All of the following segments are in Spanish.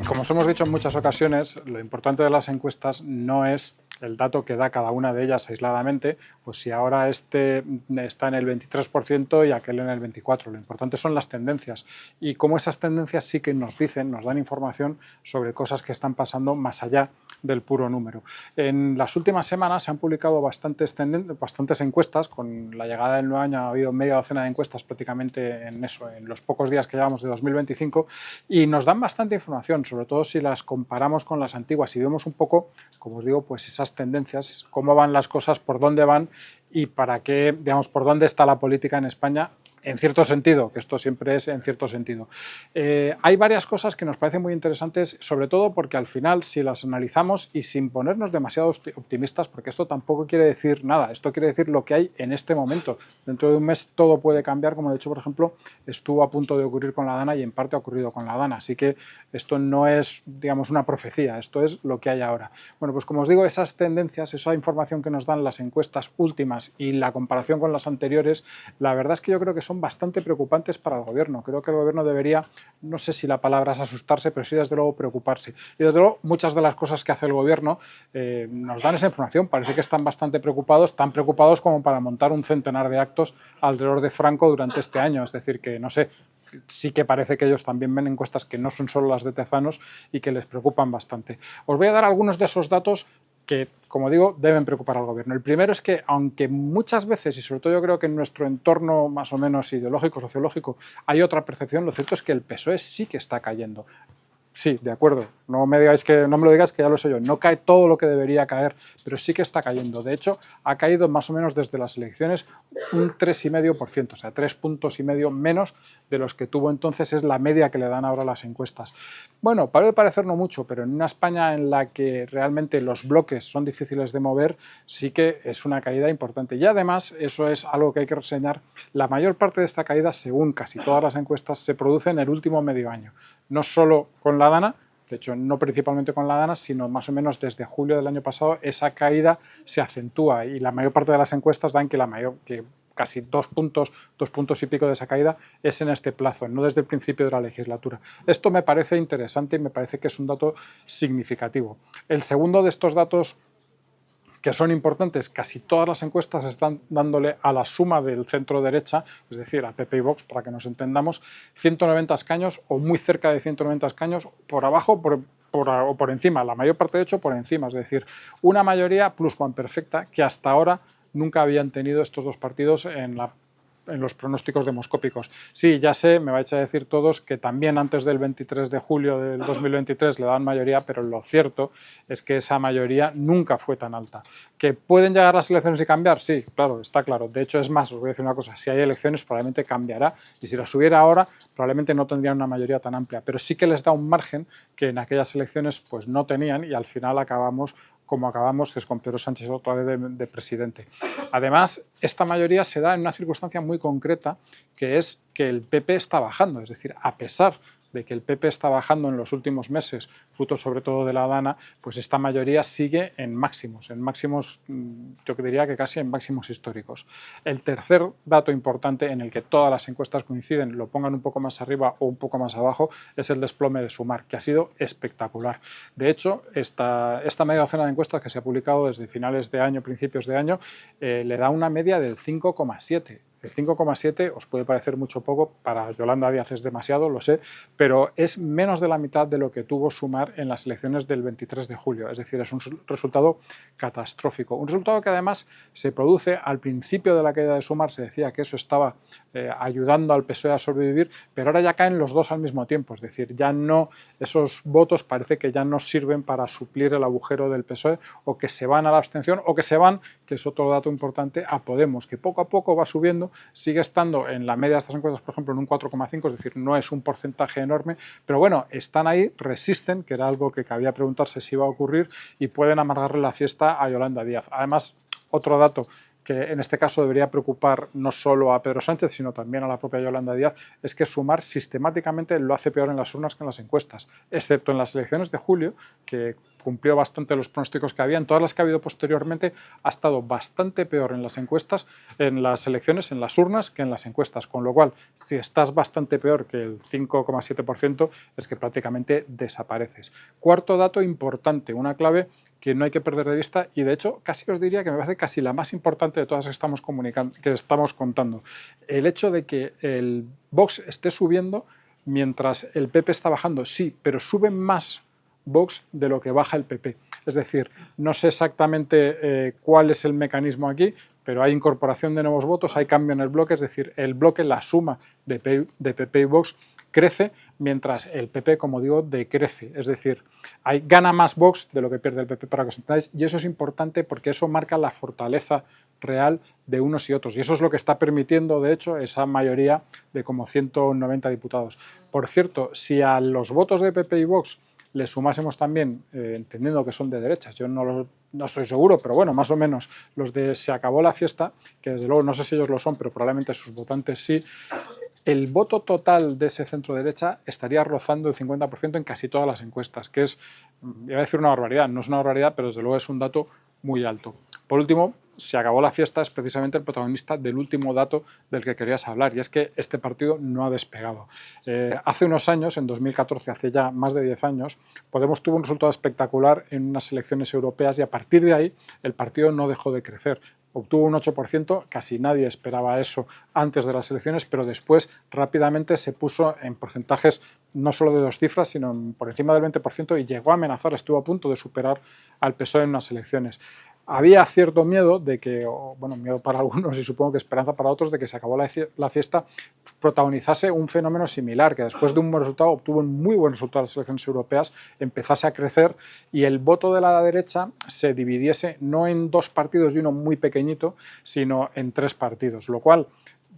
Como os hemos dicho en muchas ocasiones, lo importante de las encuestas no es el dato que da cada una de ellas aisladamente, pues si ahora este está en el 23% y aquel en el 24%. Lo importante son las tendencias y cómo esas tendencias sí que nos dicen, nos dan información sobre cosas que están pasando más allá del puro número. En las últimas semanas se han publicado bastantes encuestas. Con la llegada del nuevo año ha habido media docena de encuestas prácticamente en los pocos días que llevamos de 2025, y nos dan bastante información, sobre todo si las comparamos con las antiguas y vemos un poco, como os digo, pues esas tendencias, cómo van las cosas, por dónde van y para qué, digamos, por dónde está la política en España, en cierto sentido, que esto siempre es en cierto sentido. Hay varias cosas que nos parecen muy interesantes, sobre todo porque al final, si las analizamos y sin ponernos demasiado optimistas, porque esto tampoco quiere decir nada, esto quiere decir lo que hay en este momento. Dentro de un mes todo puede cambiar, como de hecho, por ejemplo, estuvo a punto de ocurrir con la Dana y en parte ha ocurrido con la Dana, así que esto no es, digamos, una profecía, esto es lo que hay ahora. Bueno, pues como os digo, esas tendencias, esa información que nos dan las encuestas últimas y la comparación con las anteriores, la verdad es que yo creo que son bastante preocupantes para el gobierno. Creo que el gobierno debería, no sé si la palabra es asustarse, pero sí desde luego preocuparse. Y desde luego muchas de las cosas que hace el gobierno nos dan esa información. Parece que están bastante preocupados, tan preocupados como para montar un centenar de actos alrededor de Franco durante este año. Es decir, que no sé, sí que parece que ellos también ven encuestas que no son solo las de Tezanos y que les preocupan bastante. Os voy a dar algunos de esos datos que, como digo, deben preocupar al gobierno. El primero es que, aunque muchas veces, y sobre todo yo creo que en nuestro entorno más o menos ideológico, sociológico, hay otra percepción, lo cierto es que el PSOE sí que está cayendo. Sí, de acuerdo, no me lo digáis que ya lo sé yo, no cae todo lo que debería caer, pero sí que está cayendo. De hecho, ha caído más o menos desde las elecciones un 3,5%, o sea, 3,5 puntos menos de los que tuvo entonces, es la media que le dan ahora las encuestas. Bueno, puede parecer no mucho, pero en una España en la que realmente los bloques son difíciles de mover, sí que es una caída importante. Y además, eso es algo que hay que reseñar, la mayor parte de esta caída, según casi todas las encuestas, se produce en el último medio año. No solo con la Dana, de hecho no principalmente con la Dana, sino más o menos desde julio del año pasado esa caída se acentúa y la mayor parte de las encuestas dan que casi 2 puntos y pico de esa caída es en este plazo, no desde el principio de la legislatura. Esto me parece interesante y me parece que es un dato significativo. El segundo de estos datos que son importantes, casi todas las encuestas están dándole a la suma del centro derecha, es decir, a PP y Vox, para que nos entendamos, 190 escaños o muy cerca de 190 escaños, por abajo o por encima, la mayor parte de hecho por encima, es decir, una mayoría pluscuamperfecta que hasta ahora nunca habían tenido estos dos partidos en los pronósticos demoscópicos. Sí, ya sé, me vais a decir todos que también antes del 23 de julio del 2023 le daban mayoría, pero lo cierto es que esa mayoría nunca fue tan alta. ¿Que pueden llegar las elecciones y cambiar? Sí, claro, está claro. De hecho, es más, os voy a decir una cosa, si hay elecciones probablemente cambiará y si las hubiera ahora probablemente no tendrían una mayoría tan amplia, pero sí que les da un margen que en aquellas elecciones pues no tenían y al final acabamos como acabamos, que es con Pedro Sánchez otra vez de presidente. Además, esta mayoría se da en una circunstancia muy concreta, que es que el PP está bajando, es decir, a pesar de que el PP está bajando en los últimos meses, fruto sobre todo de la Dana, pues esta mayoría sigue en máximos, yo diría que casi en máximos históricos. El tercer dato importante en el que todas las encuestas coinciden, lo pongan un poco más arriba o un poco más abajo, es el desplome de Sumar, que ha sido espectacular. De hecho, esta media docena de encuestas que se ha publicado desde finales de año, principios de año, le da una media del 5,7. El 5,7 os puede parecer mucho poco, para Yolanda Díaz es demasiado, lo sé, pero es menos de la mitad de lo que tuvo Sumar en las elecciones del 23 de julio. Es decir, es un resultado catastrófico. Un resultado que además se produce al principio de la caída de Sumar, se decía que eso estaba ayudando al PSOE a sobrevivir, pero ahora ya caen los dos al mismo tiempo. Es decir, ya no, esos votos parece que ya no sirven para suplir el agujero del PSOE, o que se van a la abstención, o que se van, que es otro dato importante, a Podemos, que poco a poco va subiendo, sigue estando en la media de estas encuestas, por ejemplo, en un 4,5, es decir, no es un porcentaje enorme, pero bueno, están ahí, resisten, que era algo que cabía preguntarse si iba a ocurrir, y pueden amargarle la fiesta a Yolanda Díaz. Además, otro dato que en este caso debería preocupar no solo a Pedro Sánchez, sino también a la propia Yolanda Díaz, es que Sumar sistemáticamente lo hace peor en las urnas que en las encuestas, excepto en las elecciones de julio, que cumplió bastante los pronósticos que había. En todas las que ha habido posteriormente ha estado bastante peor en las encuestas, en las elecciones, en las urnas, que en las encuestas, con lo cual, si estás bastante peor que el 5,7%, es que prácticamente desapareces. Cuarto dato importante, una clave que no hay que perder de vista y de hecho casi os diría que me parece casi la más importante de todas que estamos contando. El hecho de que el Vox esté subiendo mientras el PP está bajando, sí, pero sube más Vox de lo que baja el PP. Es decir, no sé exactamente cuál es el mecanismo aquí, pero hay incorporación de nuevos votos, hay cambio en el bloque, es decir, el bloque, la suma de PP y Vox crece, mientras el PP, como digo, decrece. Es decir, gana más Vox de lo que pierde el PP, para que os entendáis, y eso es importante porque eso marca la fortaleza real de unos y otros, y eso es lo que está permitiendo, de hecho, esa mayoría de como 190 diputados. Por cierto, si a los votos de PP y Vox le sumásemos también, entendiendo que son de derechas, yo no estoy seguro, pero bueno, más o menos, los de Se acabó la fiesta, que desde luego no sé si ellos lo son, pero probablemente sus votantes sí, el voto total de ese centro derecha estaría rozando el 50% en casi todas las encuestas, que es, iba a decir una barbaridad, no es una barbaridad, pero desde luego es un dato muy alto. Por último, Se acabó la fiesta es precisamente el protagonista del último dato del que querías hablar, y es que este partido no ha despegado. Hace unos años, en 2014, hace ya más de 10 años, Podemos tuvo un resultado espectacular en unas elecciones europeas y a partir de ahí el partido no dejó de crecer. Obtuvo un 8%, casi nadie esperaba eso antes de las elecciones, pero después rápidamente se puso en porcentajes no solo de 2 cifras, sino por encima del 20% y llegó a amenazar, estuvo a punto de superar al PSOE en unas elecciones. Había cierto miedo de que, bueno, miedo para algunos y supongo que esperanza para otros, de que Se acabó la fiesta protagonizase un fenómeno similar, que después de un buen resultado, obtuvo un muy buen resultado en las elecciones europeas, empezase a crecer y el voto de la derecha se dividiese no en 2 partidos y uno muy pequeñito, sino en 3 partidos, lo cual,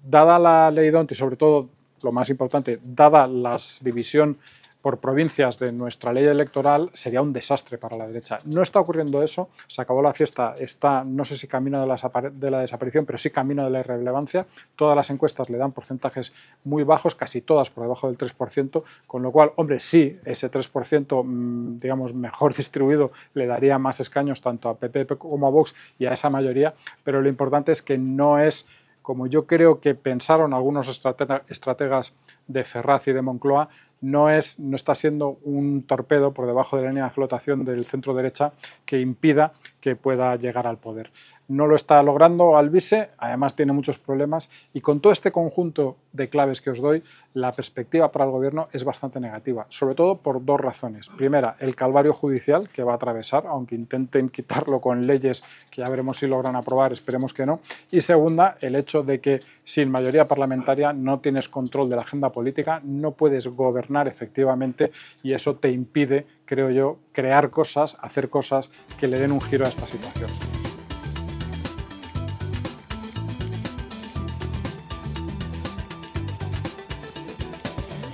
dada la ley D'Hondt y sobre todo, lo más importante, dada la división por provincias de nuestra ley electoral, sería un desastre para la derecha. No está ocurriendo eso, Se acabó la fiesta, está, no sé si camino de la desaparición, pero sí camino de la irrelevancia. Todas las encuestas le dan porcentajes muy bajos, casi todas por debajo del 3%, con lo cual, hombre, sí, ese 3%, digamos, mejor distribuido, le daría más escaños tanto a PP como a Vox y a esa mayoría, pero lo importante es que no es, como yo creo que pensaron algunos estrategas de Ferraz y de Moncloa, no está siendo un torpedo por debajo de la línea de flotación del centro derecha que impida que pueda llegar al poder. No lo está logrando Alvise, además tiene muchos problemas y con todo este conjunto de claves que os doy, la perspectiva para el gobierno es bastante negativa, sobre todo por 2 razones. Primera, el calvario judicial que va a atravesar, aunque intenten quitarlo con leyes que ya veremos si logran aprobar, esperemos que no. Y segunda, el hecho de que sin mayoría parlamentaria no tienes control de la agenda política, no puedes gobernar efectivamente y eso te impide, creo yo, crear cosas, hacer cosas que le den un giro a esta situación.